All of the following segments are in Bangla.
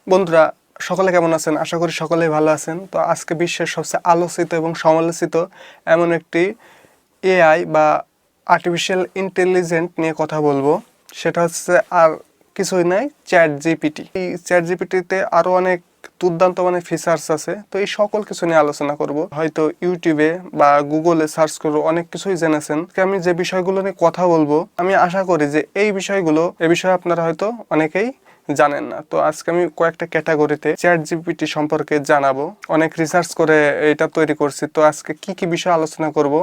বন্ধুরা সকলে কেমন আছেন? আশা করি সকলেই ভালো আছেন। তো আজকে বিশ্বের সবচেয়ে আলোচিত এবং সমালোচিত এমন একটি এআই বা আর্টিফিশিয়াল ইন্টেলিজেন্ট নিয়ে কথা বলবো। সেটা হচ্ছে আর কিছুই নাই, চ্যাট জিপিটি। এই চ্যাট জিপিটিতে আরও অনেক দুর্দান্ত ফিচার্স আছে। তো এই সকল কিছু নিয়ে আলোচনা করব। হয়তো ইউটিউবে বা গুগলে সার্চ করবো, অনেক কিছুই জেনেছেন। আমি যে বিষয়গুলো নিয়ে কথা বলবো, আমি আশা করি যে এই বিষয়ে আপনারা হয়তো অনেকেই জানেন না। তো আজকে আমি কয়েকটা ক্যাটাগরিতে চ্যাট জিপিটি সম্পর্কে জানাবো। অনেক রিসার্চ করে এটা তৈরি করছি। তো আজকে কি কি বিষয় আলোচনা করব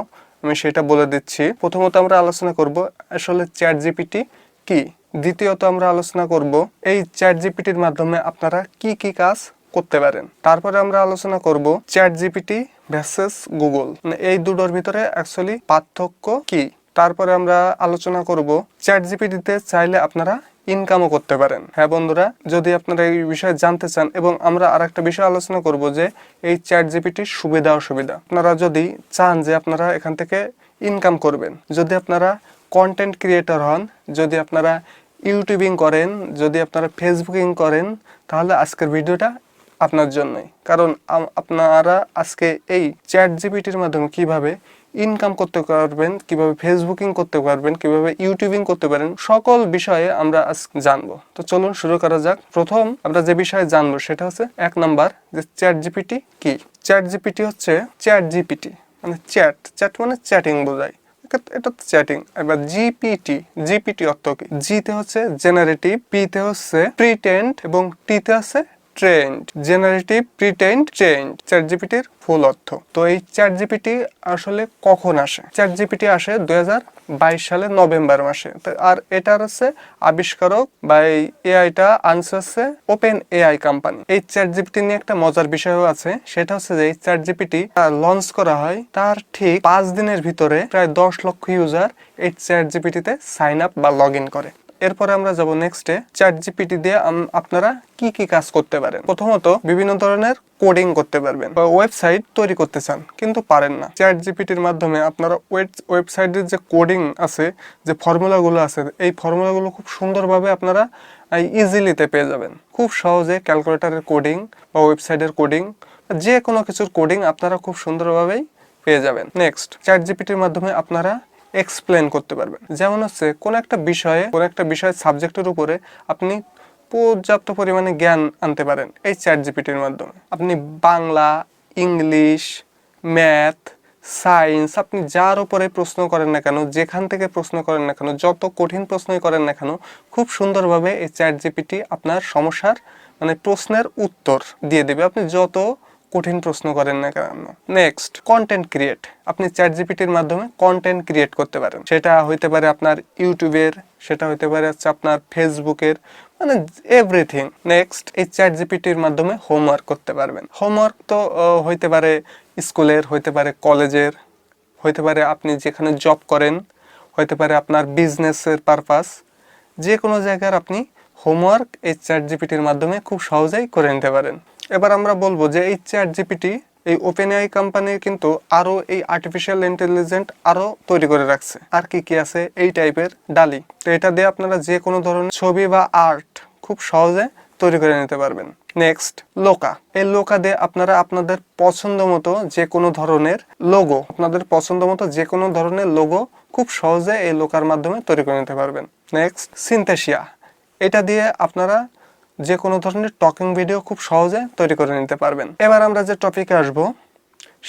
আমি সেটা বলে দিচ্ছি। প্রথমত আমরা আলোচনা করব আসলে চ্যাট জিপিটি কি। দ্বিতীয়ত আমরা আলোচনা করব এই চ্যাট জিপিটির মাধ্যমে আপনারা কি কি কাজ করতে পারেন। তারপরে আমরা আলোচনা করব চ্যাট জিপিটি ভার্সেস গুগল, এই দুটোর ভিতরে অ্যাকচুয়ালি পার্থক্য কি। তারপরে আমরা আলোচনা করব চ্যাট জিপিটিতে চাইলে আপনারা ইনকামও করতে পারেন। হ্যাঁ বন্ধুরা, যদি আপনারা এই বিষয়ে জানতে চান, এবং আমরা আরেকটা বিষয় আলোচনা করব যে এই চ্যাট জিপিটির সুবিধা অসুবিধা। আপনারা যদি চান যে আপনারা এখান থেকে ইনকাম করবেন, যদি আপনারা কন্টেন্ট ক্রিয়েটর হন, যদি আপনারা ইউটিউবিং করেন, যদি আপনারা ফেসবুকিং করেন, তাহলে আজকের ভিডিওটা আপনার জন্যই। কারণ আপনারা আজকে এই চ্যাট জিপিটির মাধ্যমে কিভাবে ইনকাম করতে পারবেন, কিভাবে ফেসবুকিং করতে পারবেন, কিভাবে ইউটিউবিং করতে পারেন, সকল বিষয়ে আমরা আজ জানবো। তো চলুন শুরু করা যাক। প্রথম আমরা যে বিষয়ে জানবো সেটা হচ্ছে 1 নাম্বার, যে চ্যাট জিপিটি কি। চ্যাট জিপিটি হচ্ছে চ্যাট জিপিটি মানে চ্যাট মানে চ্যাটিং বোঝায়, এটা তো চ্যাটিং। এবার জিপিটি অর্থ কি? জিতে হচ্ছে জেনারেটিভ, পিতে হচ্ছে প্রিটেন্ড এবং টিতে হচ্ছে trend. Generative, pretend, trend chat জিপিটির ফুল অর্থ। তো এই চ্যাট জিপিটি আসলে কখন আসে? চ্যাট জিপিটি আসে 2022 সালের নভেম্বর মাসে। আর এটার হচ্ছে আবিষ্কারক বা এই এআইটা আনছে হচ্ছে ওপেন এআই কোম্পানি। এই চ্যাট জিপিটি নিয়ে একটা মজার বিষয়ও আছে, সেটা হচ্ছে যে এই চ্যাট জিপিটি লঞ্চ করা হয় তার ঠিক 5 দিনের ভিতরে প্রায় 10 লক্ষ ইউজার এই চ্যাট জিপিটিতে সাইন আপ বা লগ ইন করে। এরপরে আমরা যাব নেক্সটে, চ্যাট জিপিটি দিয়ে আপনারা কি কি কাজ করতে পারেন। প্রথমত বিভিন্ন ধরনের কোডিং করতে পারবেন, বা ওয়েবসাইট তৈরি করতে চান কিন্তু পারেন না, চ্যাট জিপিটির মাধ্যমে আপনারা ওয়েবসাইটের যে কোডিং আছে, যে ফর্মুলাগুলো আছে, এই ফর্মুলাগুলো খুব সুন্দরভাবে আপনারা ইজিলিতে পেয়ে যাবেন। খুব সহজে ক্যালকুলেটরের কোডিং বা ওয়েবসাইটের কোডিং, যে কোনো কিছুর কোডিং আপনারা খুব সুন্দরভাবেই পেয়ে যাবেন। নেক্সট, চ্যাট জিপিটির মাধ্যমে আপনারা এক্সপ্লেন করতে পারবেন। যেমন হচ্ছে কোন একটা বিষয় সাবজেক্টের উপরে আপনি পর্যাপ্ত পরিমাণে জ্ঞান আনতে পারেন এই চ্যাট জিপিটির মাধ্যমে। আপনি বাংলা, ইংলিশ, ম্যাথ, সায়েন্স, আপনি যার উপরে প্রশ্ন করেন না কেন, যেখান থেকে প্রশ্ন করেন না কেন, যত কঠিন প্রশ্নই করেন না কেন, খুব সুন্দরভাবে এই চ্যাট জিপিটি আপনার সমস্যার প্রশ্নের উত্তর দিয়ে দেবে, আপনি যত কঠিন প্রশ্ন করেন না কেন। Next, content create. আপনি চ্যাট জিপিটির মাধ্যমে কন্টেন্ট ক্রিয়েট করতে পারেন। সেটা হইতে পারে আপনার ইউটিউবের, সেটা হইতে পারে হচ্ছে আপনার ফেসবুকের, এভরিথিং। নেক্সট, এই চ্যাট জিপিটির মাধ্যমে হোমওয়ার্ক করতে পারবেন। হোমওয়ার্ক তো হইতে পারে স্কুলের, হইতে পারে কলেজের, হইতে পারে আপনি যেখানে জব করেন, হইতে পারে আপনার বিজনেসের পারপাস, যে কোনো জায়গার আপনি হোমওয়ার্ক এই চ্যাট জিপিটির মাধ্যমে খুব সহজেই করে নিতে পারেন। এবার আমরা বলবো যে এই চ্যাট জিপিটি, এই ওপেন এআই কোম্পানি কিন্তু আরো এই আর্টিফিশিয়াল ইন্টেলিজেন্ট আরো তৈরি করে রাখছে। আর কি কি আছে এই টাইপের ডালি, তো এটা দিয়ে আপনারা যে কোনো ধরনের ছবি বা আর্ট খুব সহজে তৈরি করে নিতে পারবেন। নেক্সট, লোকা। এই লোকা দিয়ে আপনারা আপনাদের পছন্দ মতো যে কোনো ধরনের লোগো খুব সহজে এই লোকার মাধ্যমে তৈরি করে নিতে পারবেন। Next, Synthesia. এটা দিয়ে আপনারা যে কোনো ধরনের টকিং ভিডিও খুব সহজে তৈরি করে নিতে পারবেন। এবার আমরা যে টপিকে আসব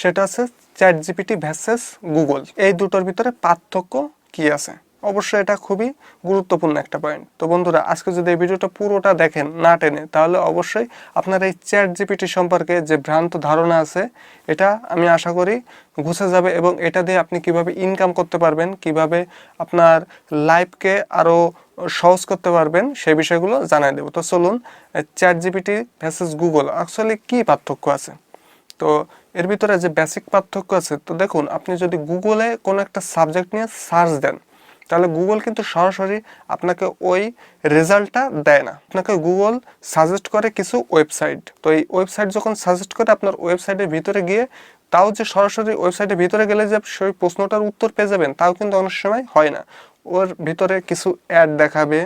সেটা হচ্ছে চ্যাট জিপিটি ভার্সেস গুগল। এই দুটোর ভিতরে পার্থক্য কি আছে। অবশ্যই এটা খুবই গুরুত্বপূর্ণ একটা পয়েন্ট। তো বন্ধুরা, আজকে যদি এই ভিডিওটা পুরোটা দেখেন না টেনে, তাহলে অবশ্যই আপনার এই চ্যাট জিপিটি সম্পর্কে যে ভ্রান্ত ধারণা আছে এটা আমি আশা করি ঘুচে যাবে, এবং এটা দিয়ে আপনি কিভাবে ইনকাম করতে পারবেন, কিভাবে আপনার লাইফকে আরো সহজ করতে পারবেন, সেই বিষয়গুলো জানাই দেবো। তো চলুন, চ্যাট জিপিটি ভার্সেস গুগল আসলে কি পার্থক্য আছে। তো এর ভিতরে যে বেসিক পার্থক্য আছে, তো দেখুন, আপনি যদি গুগলে কোনো একটা সাবজেক্ট নিয়ে সার্চ দেন, তাহলে গুগল কিন্তু সরাসরি আপনাকে ওই রেজাল্টটা দেয় না। আপনাকে গুগল সাজেস্ট করে কিছু ওয়েবসাইট। তো এই ওয়েবসাইট যখন সাজেস্ট করে, আপনার ওয়েবসাইটের ভিতরে গিয়ে, তাও যে সরাসরি ওয়েবসাইটের ভিতরে গেলে যে সেই প্রশ্নটার উত্তর পেয়ে যাবেন, তাও কিন্তু অনেক সময় হয় না। ওর ভিতরে কিছু অ্যাড দেখাবে,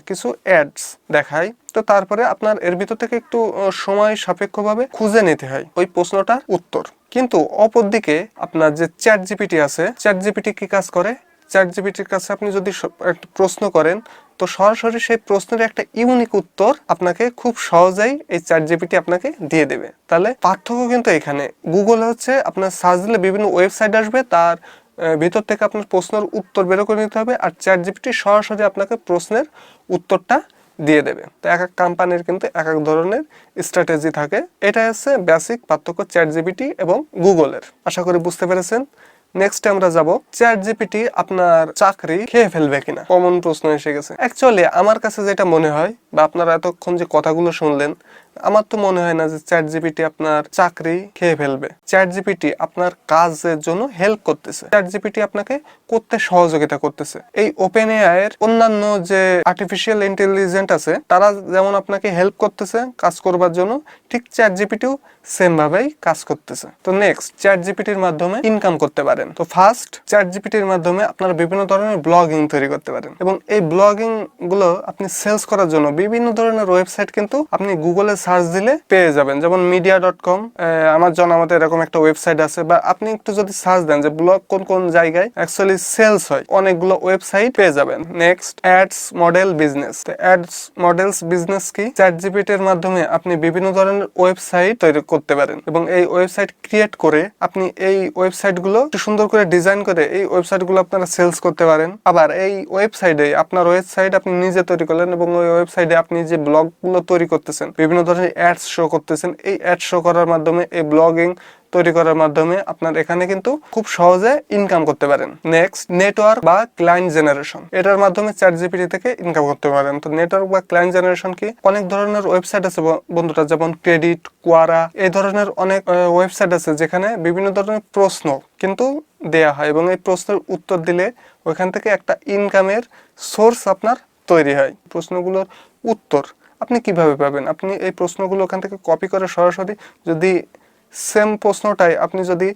কিছু অ্যাডস দেখায়। তো তো তারপরে আপনার এর ভিতর থেকে একটু সময় সাপেক্ষভাবে খুঁজে নিতে হয় ওই প্রশ্নটার উত্তর। কিন্তু অপরদিকে আপনার যে চ্যাট জিপিটি আছে, চ্যাট জিপিটি কি কাজ করে, চ্যাট জিপিটির কাছে আপনি যদি একটা প্রশ্ন করেন তো সরাসরি সেই প্রশ্নের একটা ইউনিক উত্তর আপনাকে খুব সহজেই এই চ্যাট জিপিটি আপনাকে দিয়ে দেবে। তাহলে পার্থক্য কিন্তু এখানে, গুগল হচ্ছে আপনার সার্চ দিলে বিভিন্ন ওয়েবসাইট আসবে, তার ভিতর থেকে আপনার প্রশ্নের উত্তর বের করে নিতে হবে, আর চ্যাট জিপিটি সরাসরি আপনাকে প্রশ্নের উত্তরটা দিয়ে দেবে। তো এক এক কোম্পানির কিন্তু এক এক ধরনের স্ট্র্যাটেজি থাকে। এটা হচ্ছে বেসিক পার্থক্য চ্যাট জিপিটি এবং গুগলের। আশা করি বুঝতে পেরেছেন। নেক্সট আমরা যাব, চ্যাট জিপিটি আপনার চাকরি খেয়ে ফেলবে কিনা, কমন প্রশ্ন এসে গেছে। অ্যাকচুয়ালি আমার কাছে যেটা মনে হয়, বা আপনারা এতক্ষণ যে কথাগুলো শুনলেন, আমার তো মনে হয় না যে চ্যাট জিপিটি আপনার চাকরি খেয়ে ফেলবে। চ্যাট জিপিটি আপনার কাজের জন্য হেল্প করতেছে, চ্যাট জিপিটি আপনাকে করতে সহযোগিতা করতেছে। এই ওপেন এআই এর অন্যান্য যে আর্টিফিশিয়াল ইন্টেলিজেন্স আছে, তারা যেমন আপনাকে হেল্প করতেছে কাজ করবার জন্য, ঠিক চ্যাট জিপিটিও সেম ভাবেই কাজ করতেছে। তো নেক্সট, চ্যাট জিপিটির মাধ্যমে ইনকাম করতে পারেন। তো ফার্স্ট, চ্যাট জিপিটির মাধ্যমে আপনারা বিভিন্ন ধরনের ব্লগিং তৈরি করতে পারেন, এবং এই ব্লগিং গুলো আপনি সেলস করার জন্য বিভিন্ন ধরনের ওয়েবসাইট কিন্তু আপনি গুগলে সার্চ দিলে পেয়ে যাবেন। যেমন media.com, আমাজন, আমাদের এরকম একটা ওয়েবসাইট আছে, বা আপনি একটু যদি সার্চ দেন যে ব্লগ কোন কোন জায়গায় অ্যাকচুয়ালি সেলস হয়, অনেকগুলো ওয়েবসাইট পেয়ে যাবেন। Next, ads model business. তো অ্যাডস মডেলস বিজনেস কি, চ্যাট জিপিটির মাধ্যমে আপনি বিভিন্ন ধরনের ওয়েবসাইট তৈরি করতে পারেন, এবং এই ওয়েবসাইট ক্রিয়েট করে আপনি এই ওয়েবসাইট গুলো একটু সুন্দর করে ডিজাইন করে এই ওয়েবসাইট গুলো আপনারা সেলস করতে পারেন। আবার এই ওয়েবসাইটে আপনার ওয়েবসাইট আপনি নিজে তৈরি করলেন, এবং ওই ওয়েবসাইটে আপনি যে ব্লগ গুলো তৈরি করতেছেন, বিভিন্ন ধরনের অ্যাডস শো করতেছেন, এই অ্যাড শো করার মাধ্যমে, এই ব্লগিং তৈরি করার মাধ্যমে আপনার এখানে কিন্তু খুব সহজে ইনকাম করতে পারেন। নেক্সট, নেটওয়ার্ক বা ক্লায়েন্ট জেনারেশন। এটার মাধ্যমে চ্যাট জিপিটি থেকে ইনকাম করতে পারেন। তো নেটওয়ার্ক বা ক্লায়েন্ট জেনারেশন কি, অনেক ধরনের ওয়েবসাইট আছে বন্ধুরা, যেমন ক্রেডিট, কোয়ারা, এই ধরনের অনেক ওয়েবসাইট আছে যেখানে বিভিন্ন ধরনের প্রশ্ন কিন্তু দেয়া হয়, এবং এই প্রশ্নের উত্তর দিলে ওইখান থেকে একটা ইনকামের সোর্স আপনার তৈরি হয়। প্রশ্নগুলোর উত্তর আপনি কিভাবে পাবেন, আপনি এই প্রশ্নগুলো ওখান থেকে কপি করে সরাসরি যদি সেম প্রশ্নটাই আপনি যদি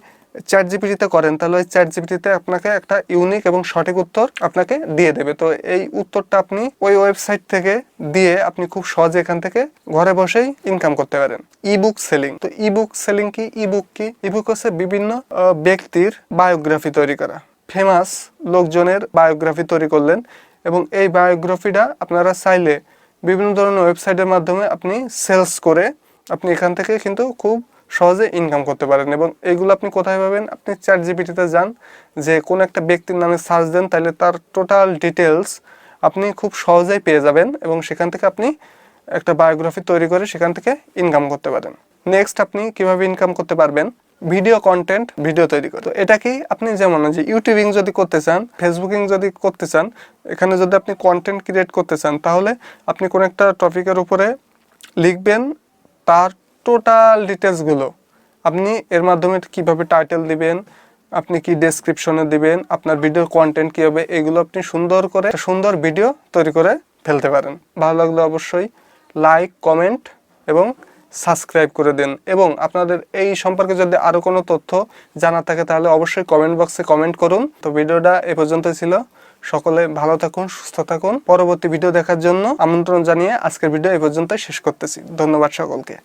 চ্যাট জিপিটিতে করেন, তাহলে ওই চ্যাট জিপিটিতে আপনাকে একটা ইউনিক এবং সঠিক উত্তর আপনাকে দিয়ে দেবে। তো এই উত্তরটা আপনি ওই ওয়েবসাইট থেকে দিয়ে আপনি খুব সহজে এখান থেকে ঘরে বসেই ইনকাম করতে পারেন। Ebook selling. তো ইবুক সেলিং কি, ইবুক কি, ইবুক হচ্ছে বিভিন্ন ব্যক্তির বায়োগ্রাফি তৈরি করা, ফেমাস লোকজনের বায়োগ্রাফি তৈরি করলেন, এবং এই বায়োগ্রাফিটা আপনারা চাইলে বিভিন্ন ধরনের ওয়েবসাইটের মাধ্যমে আপনি সেলস করে আপনি এখান থেকে কিন্তু খুব সহজে ইনকাম করতে পারেন। এবং এইগুলো আপনি কোথায় পাবেন, আপনি চ্যাট জিপিটিতে যান, যে কোন একটা ব্যক্তির নামে সার্চ দেন, তাহলে তার টোটাল ডিটেলস আপনি খুব সহজেই পেয়ে যাবেন, এবং সেখান থেকে আপনি একটা বায়োগ্রাফি তৈরি করে সেখান থেকে ইনকাম করতে পারেন। নেক্সট, আপনি কিভাবে ইনকাম করতে পারবেন, ভিডিও কন্টেন্ট, ভিডিও তৈরি করে। তো এটা কি, আপনি যেমন যে ইউটিউবিং যদি করতে চান, ফেসবুকিং যদি করতে চান, এখানে যদি আপনি কন্টেন্ট ক্রিয়েট করতে চান, তাহলে আপনি কোন একটা টপিকের উপরে লিখবেন, তার টোটাল ডিটেলসগুলো আপনি এর মাধ্যমে কিভাবে টাইটেল দিবেন, আপনি কি ডেসক্রিপশনে দিবেন, আপনার ভিডিওর কন্টেন্ট কী হবে, এগুলো আপনি সুন্দর করে সুন্দর ভিডিও তৈরি করে ফেলতে পারেন। ভালো লাগলে অবশ্যই লাইক, কমেন্ট এবং সাবস্ক্রাইব করে দেন। এবং আপনাদের এই সম্পর্কে যদি আরও কোনো তথ্য জানার থাকে তাহলে অবশ্যই কমেন্ট বক্সে কমেন্ট করুন। তো ভিডিওটা এ পর্যন্তই ছিল। সকলে ভালো থাকুন, সুস্থ থাকুন। পরবর্তী ভিডিও দেখার জন্য আমন্ত্রণ জানিয়ে আজকের ভিডিও এ পর্যন্তই শেষ করতেছি। ধন্যবাদ সকলকে।